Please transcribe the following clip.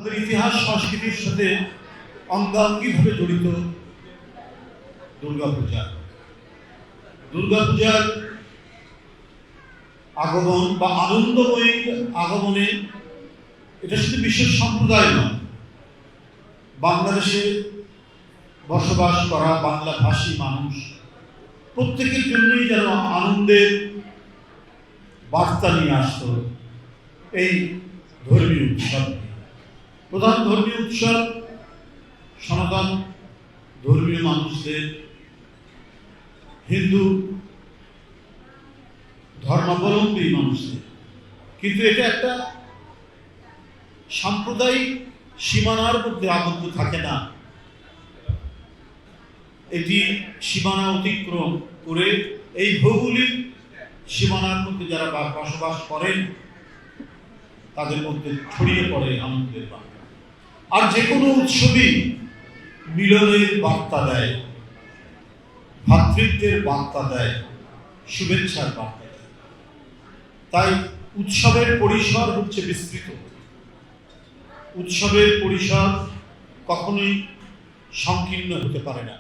আমাদের ইতিহাস সংস্কৃতির সাথে অঙ্গাঙ্গিভাবে জড়িত দুর্গাপূজা। দুর্গাপূজার আগমন বা আনন্দময়ী আগমনে এটা শুধু বিশেষ সম্প্রদায় নয়, বাংলাদেশে বসবাস করা বাংলাভাষী মানুষ প্রত্যেকের জন্যই যেন আনন্দের বার্তা নিয়ে আসত এই ধর্মীয় উৎসব। প্রধান ধর্মীয় উৎসব সনাতন ধর্মীয় মানুষদের, হিন্দু ধর্মাবলম্বী মানুষদের, কিন্তু এটা একটা সাম্প্রদায়িক সীমানার মধ্যে আবদ্ধ থাকে না। এটি সীমানা অতিক্রম করে এই ভৌগোলিক সীমানার মধ্যে যারা বসবাস করেন তাদের মধ্যে ছড়িয়ে পড়ে আনন্দের বার্তা। আর যে কোনো উৎসবই মিলনের বার্তা দেয়, ভ্রাতৃত্বের বার্তা দেয়, শুভেচ্ছার বার্তা দেয়। তাই উৎসবের পরিসর হচ্ছে বিস্তৃত। উৎসবের পরিসর কখনোই সংকীর্ণ হতে পারে না।